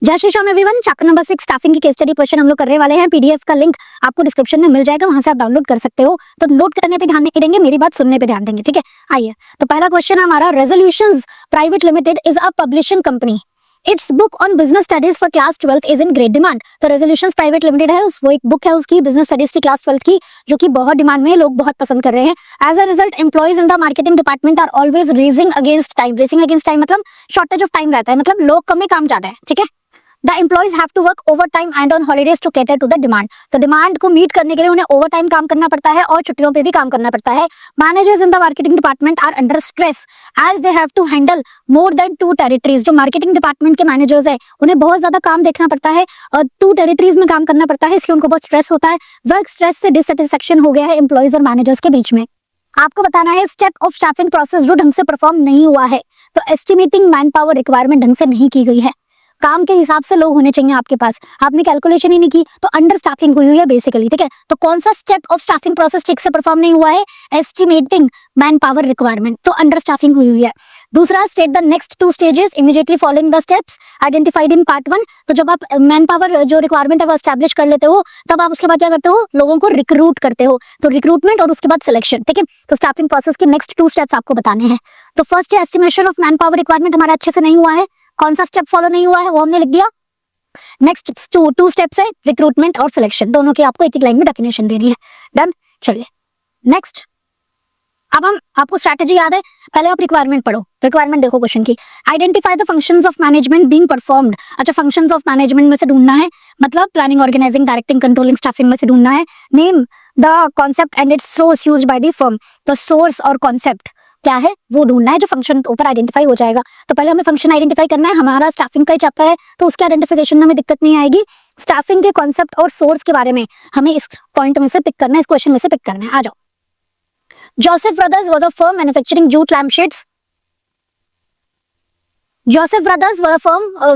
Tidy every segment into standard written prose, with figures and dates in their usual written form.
जय Shri Shyam everyone, chapter number 6 staffing की case study question हम लोग करने वाले हैं। पीडीएफ का लिंक आपको डिस्क्रिप्शन में मिल जाएगा, वहां से आप डाउनलोड कर सकते हो। तो नोट करने पे ध्यान नहीं देंगे, मेरी बात सुनने पे ध्यान देंगे, ठीक है। आइए, तो पहला क्वेश्चन है हमारा, resolutions private limited is a publishing company, it's book on business studies for class 12th is in great demand. तो रेजोल्यूशंस प्राइवेट लिमिटेड है, वो एक बुक है उसकी बिजनेस स्टडीज की क्लास 12th की, जो कि बहुत डिमांड में है, लोग बहुत पसंद कर रहे हैं। As a result employees in the marketing department are always raising against time. Racing against time मतलब शॉर्टेज ऑफ टाइम रहता है, मतलब लोग कम में काम ज्यादा है, ठीक है। The employees have to work overtime and on holidays to cater to the demand. तो डिमांड को मीट करने के लिए उन्हें ओवर टाइम काम करना पड़ता है और छुट्टियों पे भी काम करना पड़ता है। Managers in the marketing department are under stress as they have to handle more than 2 territories. जो मार्केटिंग डिपार्टमेंट के मैनेजर्स है उन्हें बहुत ज्यादा काम देखना पड़ता है और 2 टेरिटरीज में काम करना पड़ता है, इसलिए उनको बहुत स्ट्रेस होता है। वर्क स्ट्रेस से डिससेटिस्फेक्शन हो गया है एम्प्लॉइज और मैनेजर्स के बीच में। आपको बताना है स्टेप ऑफ स्टाफिंग प्रोसेस जो ढंग से परफॉर्म नहीं हुआ है। तो एस्टिमेटिंग मैन पावर रिक्वायरमेंट ढंग से नहीं की गई है, काम के हिसाब से लोग होने चाहिए आपके पास, आपने कैलकुलेशन ही नहीं की, तो अंडर स्टाफिंग हुई है बेसिकली, ठीक है। तो कौन सा स्टेप ऑफ स्टाफिंग प्रोसेस ठीक से परफॉर्म नहीं हुआ है? एस्टिमेटिंग मैन पावर रिक्वायरमेंट, तो अंडर स्टाफिंग हुई है। दूसरा, state the next 2 stages immediately following the steps identified in part 1। तो जब आप मैन पावर जो रिक्वायरमेंट है वो एस्टैब्लिश कर लेते हो, तब आप उसके बाद क्या करते हो? लोगों को रिक्रूट करते हो। तो रिक्रूटमेंट और उसके बाद सिलेक्शन, ठीक है। तो स्टाफिंग प्रोसेस के नेक्स्ट 2 स्टेप्स आपको बताने हैं। तो फर्स्ट है estimation of man power requirement, हमारा अच्छे से नहीं हुआ है। कौन सा स्टेप फॉलो नहीं हुआ है वो हमने लिख दिया। नेक्स्ट 2 स्टेप्स है रिक्रूटमेंट और सिलेक्शन, दोनों की आपको एक लाइन में डेफिनेशन देनी है। डन, चलिए नेक्स्ट। अब हम आपको स्ट्रैटेजी याद है, पहले आप रिक्वायरमेंट पढ़ो, रिक्वायरमेंट देखो क्वेश्चन की। Identify the functions of management being performed. अच्छा, फंक्शंस ऑफ मैनेजमेंट में से ढूंढना है, मतलब planning, organising, directing, controlling, staffing में से ढूंढना है। Name the concept and its source used by the firm. तो सोर्स और कॉन्सेप्ट क्या है वो ढूंढना है, जो फंक्शन ऊपर आइडेंटिफाई हो जाएगा। तो पहले हमें फंक्शन आइडेंटिफाई करना है, हमारा स्टाफिंग का ही चैप्टर है तो उसके आइडेंटिफिकेशन में हमें दिक्कत नहीं आएगी। स्टाफिंग के कॉन्सेप्ट और सोर्स के बारे में हमें इस पॉइंट में से पिक करना है, इस क्वेश्चन में से पिक करना है। आ जाओ। Joseph brothers was a firm manufacturing jute lampshades. Joseph brothers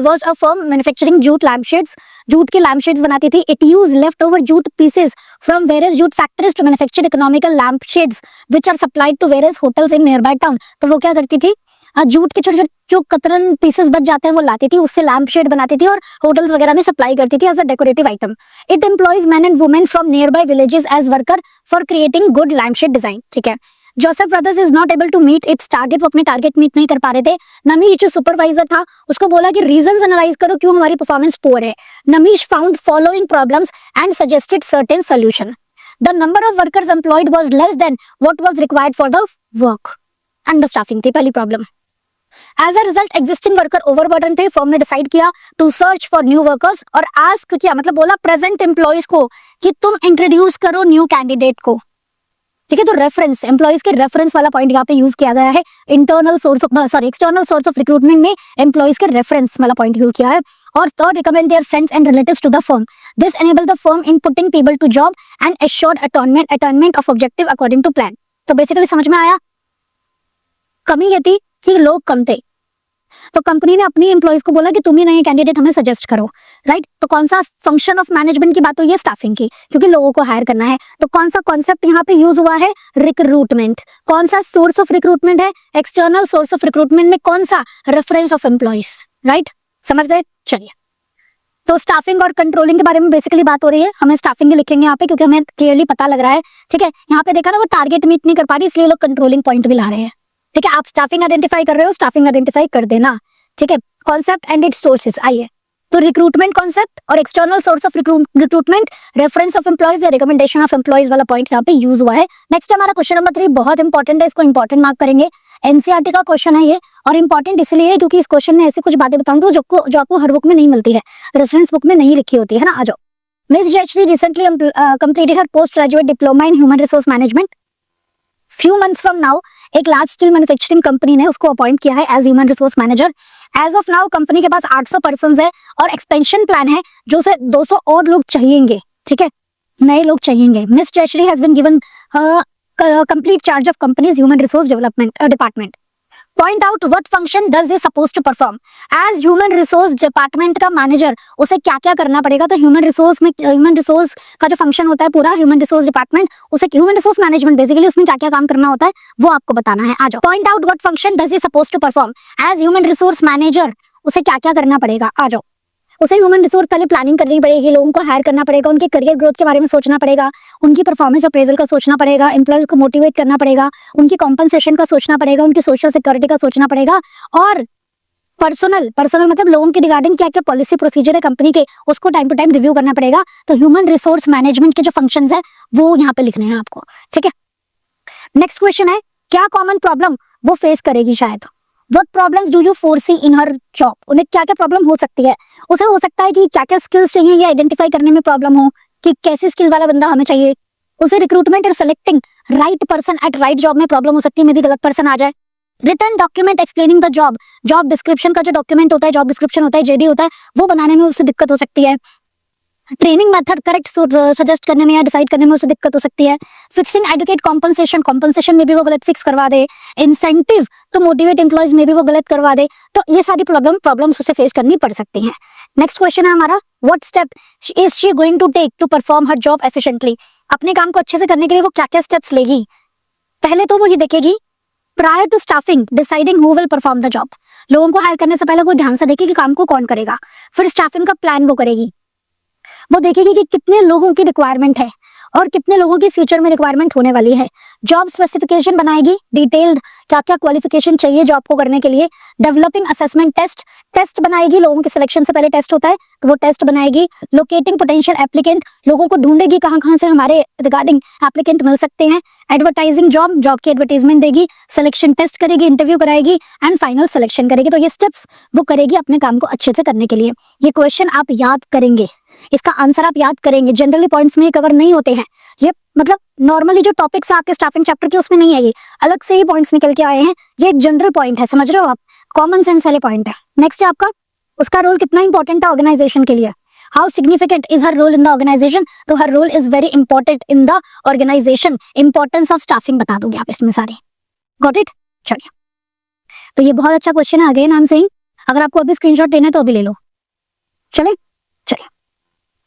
was a firm manufacturing jute lampshades. Jute के लैम्पशेड्स बनाती थी। It used leftover jute pieces from various jute factories to manufacture economical lampshades which are supplied to various hotels in nearby town. तो वो क्या करती थी? Jute के छोटे छोटे जो कतरन पीसेस बच जाते हैं वो लाती थी, उससे लैम्पशेड बनाती थी और होटल्स वगैरह में सप्लाई करती थी as a decorative item. It employs men and women from nearby villages as worker for creating good lampshade design, ठीक है। Joseph brothers is not able to meet its target, वो अपने target meet नहीं कर पा रहे थे। नमीश जो सुपरवाइजर था उसको बोला कि रीजंस एनालाइज करो क्यों हमारी परफॉर्मेंस पुअर है। Namish found following problems and suggested certain solution. The number of workers employed was less than what was required for the work. Understaffing थी पहली problem. As a result existing worker overburdened थे। Firm ने decide किया to search for new workers और ask किया, मतलब बोला present employees को कि तुम इंट्रोड्यूस करो न्यू कैंडिडेट को, ठीक है। तो रेफरेंस, एम्प्लॉयज के रेफरेंस वाला पॉइंट यहाँ पे यूज किया गया है। एक्सटर्नल सोर्स ऑफ रिक्रूटमेंट में एम्प्लॉयज के रेफरेंस वाला पॉइंट यूज किया है। और third, recommend their friends and relatives to the firm. This enable the firm in putting people to job and assured attainment of objective according to plan. तो basically समझ में आया, कमी ये थी कि लोग कम थे, तो कंपनी ने अपनी एम्प्लॉयज को बोला कि तुम ही नए कैंडिडेट हमें सजेस्ट करो, राइट। तो कौन सा फंक्शन ऑफ मैनेजमेंट की बात हुई है? स्टाफिंग की, क्योंकि लोगों को हायर करना है। तो कौन सा कॉन्सेप्ट यहाँ पे यूज हुआ है? रिक्रूटमेंट। कौन सा सोर्स ऑफ रिक्रूटमेंट है? एक्सटर्नल सोर्स ऑफ रिक्रूटमेंट में कौन सा? Reference of employees, right. समझ गए? चलिए, तो स्टाफिंग और कंट्रोलिंग के बारे में बेसिकली बात हो रही है। हमें स्टाफिंग लिखेंगे यहाँ पे क्योंकि हमें क्लियरली पता लग रहा है, ठीक है। यहाँ पे देखा ना, वो टारगेट मीट नहीं कर पा रही, इसलिए लोग कंट्रोलिंग पॉइंट भी ला रहे हैं, ठीक है। आप स्टाफिंग आइडेंटिफाई कर रहे हो, स्टाफिंग आइडेंटिफाई कर देना, ठीक है। कॉन्सेप्ट एंड इट्स सोर्सेस, आइए। तो रिक्रूटमेंट कॉन्सेप्ट और external source of recruitment, reference of employees या रिकमेंडेशन ऑफ एम्प्लॉयज वाला पॉइंट यहाँ पे यूज हुआ है। नेक्स्ट हमारा क्वेश्चन नंबर 3 बहुत इंपॉर्टेंट है, इसको इंपॉर्टेंट मार्क करेंगे। एनसीईआरटी का क्वेश्चन है ये, और इंपॉर्टेंट इसलिए है क्योंकि इस क्वेश्चन में ऐसी कुछ बातें बताऊंगी जो आपको हर बुक में नहीं मिलती है, रेफरेंस बुक में नहीं लिखी होती है ना। आ जाओ। Miss Jayashree recently completed her post graduate diploma in human resource management. Few months from now एक लार्ज स्केल मैन्युफैक्चरिंग कंपनी ने उसको अपॉइंट किया है as human resource manager. As of now company के पास 800 पर्सन है और एक्सपेंशन प्लान है जो से 200 और लोग चाहिएंगे, ठीक है, नए लोग चाहिएंगे। Miss Jayashree has been given complete charge of company's human resource development department. Point out what function does it suppose to perform. As human resource department का मैनेजर उसे क्या क्या करना पड़ेगा। तो ह्यूमन रिसोर्स का जो फंक्शन होता है पूरा ह्यूमन रिसोर्स डिपार्टमेंट, उसे ह्यूमन रिसोर्स मैनेजमेंट बेसिकली उसमें क्या क्या काम करना होता है वो आपको बताना है। आ जाओ। Point out what function does it suppose to perform. As human resource manager उसे क्या क्या करना पड़ेगा। आ जाओ। उसे ह्यूमन रिसोर्स पहले प्लानिंग करनी पड़ेगी, लोगों को हायर करना पड़ेगा, उनके करियर ग्रोथ के बारे में सोचना पड़ेगा, उनकी परफॉर्मेंस अप्रेजल का सोचना पड़ेगा, एम्प्लॉयज को मोटिवेट करना पड़ेगा, उनकी कॉम्पनसेशन का सोचना पड़ेगा, उनकी सोशल सिक्योरिटी का सोचना पड़ेगा, और पर्सनल मतलब लोगों की रिगार्डिंग क्या क्या पॉलिसी प्रोसीजर है कंपनी के, उसको टाइम टू टाइम रिव्यू करना पड़ेगा। तो ह्यूमन रिसोर्स मैनेजमेंट के जो फंक्शंस है वो यहाँ पे लिखने हैं आपको, ठीक है। नेक्स्ट क्वेश्चन है, क्या कॉमन प्रॉब्लम वो फेस करेगी शायद, what problems do you foresee in her job, उन्हें क्या क्या प्रॉब्लम हो सकती है। उसे हो सकता है कि क्या क्या स्किल्स चाहिए ये आइडेंटिफाई करने में प्रॉब्लम हो कि कैसी स्किल वाला बंदा हमें चाहिए। उसे रिक्रूटमेंट और selecting right person at right job में प्रॉब्लम हो सकती है, मे भी गलत पर्सन आ जाए। Return document explaining the job, job description का जो डॉक्यूमेंट होता है, जॉब डिस्क्रिप्शन होता है, जेडी होता है, वो बनाने में उसे दिक्कत हो सकती है। ट्रेनिंग मेथड करेक्ट सजेस्ट करने में या डिसाइड करने में उसे दिक्कत हो सकती है। फिक्सिंग एडुकेट कॉम्पनसेशन में भी वो गलत फिक्स करवा दे। इंसेंटिव तो मोटिवेट एम्प्लॉयज में भी वो गलत करवा दे। तो ये सारी प्रॉब्लम्स उसे फेस करनी पड़ सकती हैं। नेक्स्ट क्वेश्चन है हमारा, what step is she going to take to perform her job efficiently, अपने काम को अच्छे से करने के लिए वो क्या क्या स्टेप्स लेगी। पहले तो वो ये देखेगी prior to staffing deciding who will perform the job, लोगों को हायर करने से पहले वो ध्यान से देखेगी कि काम को कौन करेगा। फिर स्टाफिंग का प्लान वो करेगी, वो देखेगी कि कितने लोगों की रिक्वायरमेंट है और कितने लोगों की फ्यूचर में रिक्वायरमेंट होने वाली है। जॉब स्पेसिफिकेशन बनाएगी, डिटेल्ड क्या क्या क्वालिफिकेशन चाहिए जॉब को करने के लिए। डेवलपिंग असेसमेंट टेस्ट बनाएगी, लोगों के सिलेक्शन से पहले टेस्ट होता है तो वो टेस्ट बनाएगी। लोकेटिंग पोटेंशियल एप्लीकेंट, लोगों को ढूंढेगी कहाँ कहाँ से हमारे रिगार्डिंग एप्लीकेंट मिल सकते हैं। एडवर्टाइजिंग जॉब की एडवर्टाइजमेंट देगी, सिलेक्शन टेस्ट करेगी, इंटरव्यू कराएगी एंड फाइनल सिलेक्शन करेगी। तो ये स्टेप्स वो करेगी अपने काम को अच्छे से करने के लिए। ये क्वेश्चन आप याद करेंगे, इसका आंसर आप याद करेंगे, जनरली पॉइंट्स में कवर नहीं होते हैं ये, मतलब नॉर्मली जो टॉपिक्स आपके स्टाफिंग चैप्टर के उसमें नहीं है, ये अलग से ही पॉइंट्स निकल के आए हैं। ये एक जनरल पॉइंट है, समझ रहे हो आप, कॉमन सेंस वाले पॉइंट है। नेक्स्ट है आपका, उसका रोल कितना इंपॉर्टेंट है ऑर्गेनाइजेशन के लिए, how significant is her role in the organisation. तो her role is very important in the organisation. Importance of staffing बता दोगे आप इसमें सारे, गॉट इट। चलिए, तो ये बहुत अच्छा क्वेश्चन है, अगेन आई एम सेइंग, अगर आपको अभी स्क्रीनशॉट देना है तो अभी ले लो। चलिए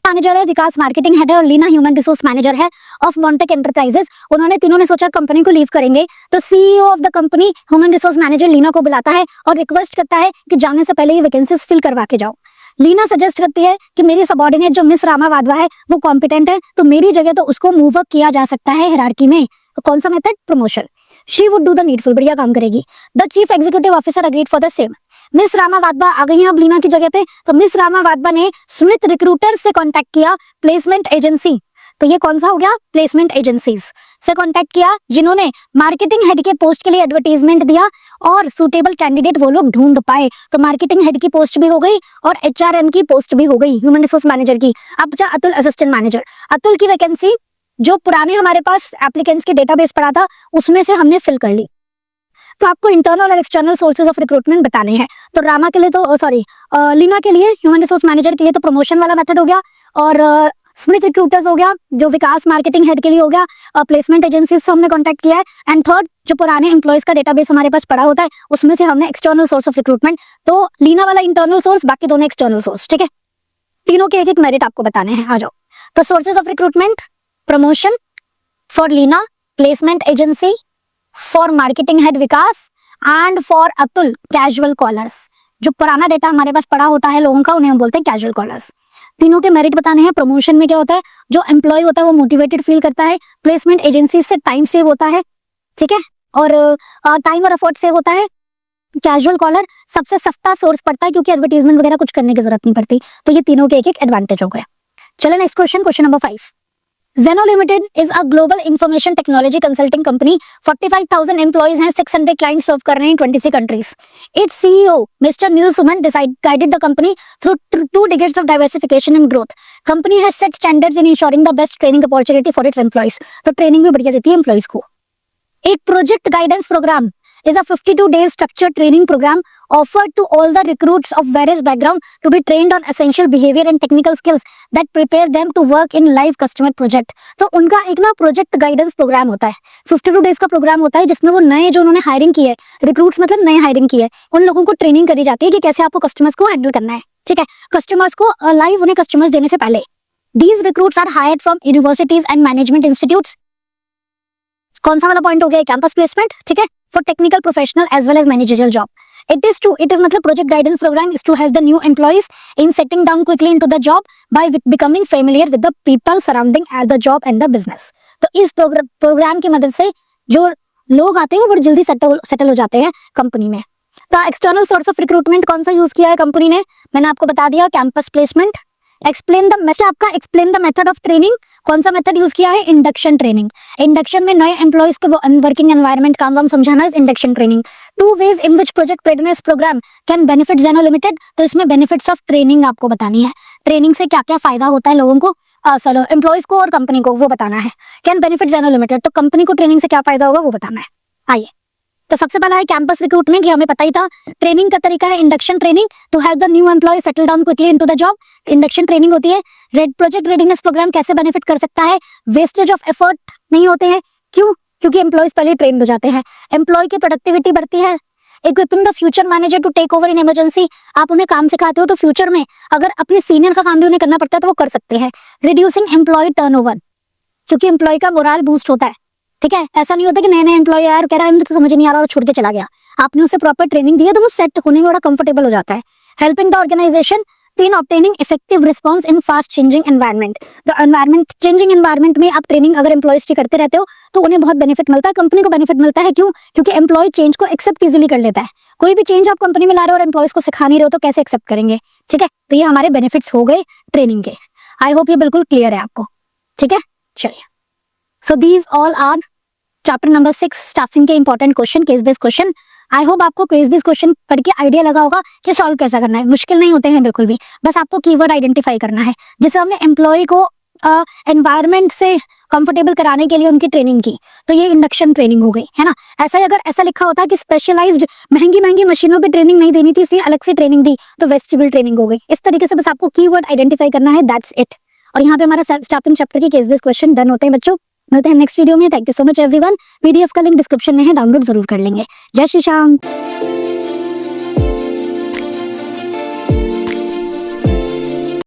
मैनेजर है, विकास मार्केटिंग हेड है और लीना ह्यूमन रिसोर्स मैनेजर है ऑफ मॉन्टेक एंटरप्राइजेस। उन्होंने तीनों ने सोचा कंपनी को लीव करेंगे, तो CEO of the company human resource manager Leena को बुलाता है और रिक्वेस्ट करता है कि जाने से पहले ये वैकेंसीज फिल करवा के जाओ। लीना सजेस्ट करती है कि मेरी सबऑर्डिनेट जो मिस रामा वाधवा है वो कॉम्पिटेंट है, तो मेरी जगह तो उसको मूव अप किया जा सकता है हायरार्की में। तो कौन सा method, promotion. She would do the needful, बढ़िया काम करेगी। The chief executive officer agreed for the same. Miss Rama Wadhwa आ गई हैं अब लीना की जगह पे, तो मिस रामा वाधवा ने स्मिथ रिक्रूटर से कांटेक्ट किया, प्लेसमेंट एजेंसी। तो ये कौन सा हो गया, प्लेसमेंट एजेंसीज से कांटेक्ट किया, जिन्होंने मार्केटिंग हेड के पोस्ट के लिए एडवर्टाइजमेंट दिया और सुटेबल कैंडिडेट वो लोग ढूंढ पाए। तो मार्केटिंग हेड की पोस्ट भी हो गई और एचआरएम की पोस्ट भी हो गई, ह्यूमन रिसोर्स मैनेजर की। अब जा अतुल असिस्टेंट मैनेजर, अतुल की वैकेंसी जो पुराने हमारे पास एप्लीकेंट्स के डेटाबेस पड़ा था उसमें से हमने फिल कर ली। तो आपको इंटरनल और एक्सटर्नल सोर्सेज ऑफ रिक्रूटमेंट बताने हैं। तो रामा के लिए तो लीना के लिए, ह्यूमन रिसोर्स मैनेजर के लिए तो प्रमोशन वाला मेथड हो गया, और स्मिथ रिक्रूटर्स हो गया, जो विकास मार्केटिंग हेड के लिए हो गया, प्लेसमेंट एजेंसीज से हमने कांटेक्ट किया है। एंड थर्ड, जो पुराने एम्प्लॉयज का डेटाबेस हमारे पास पड़ा होता है उसमें से हमने एक्सटर्नल सोर्स ऑफ रिक्रूटमेंट। तो लीना वाला इंटरनल सोर्स, बाकी दोनों एक्सटर्नल सोर्स, ठीक है। तीनों के एक एक मेरिट आपको बताने हैं, आ जाओ। तो sources of recruitment, promotion for Leena, placement agency for marketing head Vikas, and for Atul casual callers. जो पुराना डेटा हमारे पास पड़ा होता है लोगों का उन्हें हम बोलते हैं कैजुअल कॉलर्स। तीनों के मेरिट बताने हैं। प्रमोशन में क्या होता है, जो एम्प्लॉय होता है वो मोटिवेटेड फील करता है। प्लेसमेंट एजेंसी से टाइम सेव होता है, ठीक है, और टाइम और एफर्ट सेव होता है। कैजुअल कॉलर सबसे सस्ता सोर्स पड़ता है क्योंकि एडवर्टाइजमेंट वगैरह कुछ करने की जरूरत नहीं पड़ती। तो ये तीनों के एक एक एडवांटेज हो गए। चलो next question, question number 5। Zeno Limited is a global information technology consulting company. 45,000 employees हैं, 600 clients serve कर रहे हैं 23 countries. Its CEO, Mr. Neil Suman, guided the company through 2 decades of diversification and growth. Company has set standards in ensuring the best training opportunity for its employees. तो training भी बढ़िया देती है employees को। एक project guidance programme is a 52-day structured training program offered to all the recruits of various background to be trained on essential behavior and technical skills that prepare them to work in live customer project. तो उनका एक ना project guidance programme होता है, 52 days का programme होता है, जिसमें वो नए जो उन्होंने हायरिंग की है, रिक्रूट्स मतलब नए हायरिंग की है, उन लोगों को ट्रेनिंग करी जाती है कि कैसे आपको कस्टमर्स को हैंडल करना है, ठीक है, कस्टमर्स को लाइव उन्हें कस्टमर्स देने से पहले। These recruits are hired from universities and management institutes. कौन सा वाला पॉइंट हो गया, कैंपस प्लेसमेंट, ठीक है, for technical professional as well as managerial job. It is मतलब project guidance programme is to help the new employees in settling down quickly into the job by becoming familiar with the people surrounding the job and the business. तो इस programme की मदद से जो लोग आते हैं वो बड़ी जल्दी सेटल हो जाते हैं कंपनी में। तो एक्सटर्नल सोर्स ऑफ रिक्रूटमेंट कौन सा यूज किया है कंपनी ने, मैंने आपको बता दिया, campus placement. Explain the method of training, कौन सा मेथड यूज किया है, इंडक्शन ट्रेनिंग। इंडक्शन में नए एम्प्लॉइज को वर्किंग एनवायरनमेंट काम वाम समझाना है, induction training. 2 ways in which project readiness program can benefit Zeno Limited, तो इसमें बेनिफिट्स ऑफ ट्रेनिंग आपको बतानी है, ट्रेनिंग से क्या क्या फायदा होता है लोगों को, एम्प्लॉइज को और कंपनी को, वो बताना है। कैन बेनिफिट Zeno Limited, तो कंपनी को ट्रेनिंग से क्या फायदा होगा वो बताना है। आइए, तो सबसे पहला है कैंपस रिक्रूटमेंट, ये हमें पता ही था। ट्रेनिंग का तरीका है induction training, to help the new employee settle down quickly into the job, induction training होती है। प्रोजेक्ट रेडीनेस प्रोग्राम कैसे बेनिफिट कर सकता है, वेस्टेज ऑफ एफर्ट नहीं होते हैं, क्यों, क्योंकि एम्प्लॉयज पहले ट्रेंड हो जाते हैं, एम्प्लॉय की प्रोडक्टिविटी बढ़ती है। Equipping the future manager to take over in emergency, आप उन्हें काम सिखाते हो तो फ्यूचर में अगर अपने सीनियर का काम भी उन्हें करना पड़ता है तो वो कर सकते हैं। रिड्यूसिंग एम्प्लॉय टर्नओवर, क्योंकि एम्प्लॉय का मोरल बूस्ट होता है, ठीक है। ऐसा नहीं होता कि नए एम्प्लॉय यार कह रहा है मुझे तो समझ नहीं आ रहा और छोड़ के चला गया, आपने उसे प्रॉपर ट्रेनिंग दी है तो वो सेट होने में बड़ा कंफर्टेबल हो जाता है। Helping the organisation in obtaining effective response in fast changing environment, the environment changing environment में आप ट्रेनिंग अगर एम्प्लॉयज की करते रहते हो तो उन्हें बहुत बेनिफिट मिलता है, कंपनी को बेनिफिट मिलता है, क्यों, क्योंकि एम्प्लॉय चेंज को एक्सेप्ट इजीली कर लेता है। कोई भी चेंज आप कंपनी में ला रहे हो और एम्प्लॉयज को सिखा नहीं रहे हो तो कैसे एक्सेप्ट करेंगे, ठीक है। तो ये हमारे बेनिफिट्स हो गए ट्रेनिंग के। आई होप ये बिल्कुल क्लियर है आपको, ठीक है। चलिए, so these all are chapter number 6 staffing के important question, case based question. I hope आपको केस बेस्ड क्वेश्चन पढ़ के आइडिया लगा होगा कि सॉल्व कैसा करना है, मुश्किल नहीं होते हैं बिल्कुल भी, बस आपको कीवर्ड आइडेंटिफाई करना है। जैसे हमने एम्प्लॉय को एनवायरनमेंट से कंफर्टेबल कराने के लिए उनकी ट्रेनिंग की, तो ये इंडक्शन ट्रेनिंग हो गई, है ना। ऐसा ही अगर ऐसा लिखा होता कि स्पेशलाइज्ड महंगी मशीनों पे ट्रेनिंग नहीं देनी थी इसलिए अलग से ट्रेनिंग दी, तो वेस्टिबल ट्रेनिंग हो गई। इस तरीके से बस आपको कीवर्ड आइडेंटिफाई करना है, दैट्स इट। और यहाँ पे हमारा स्टाफिंग चैप्टर के केस बेस्ड क्वेश्चन डन होते हैं बच्चों। मिलते हैं नेक्स्ट वीडियो में। Thank you so much everyone. PDF का लिंक डिस्क्रिप्शन में है, डाउनलोड जरूर कर लेंगे। जय श्री श्याम।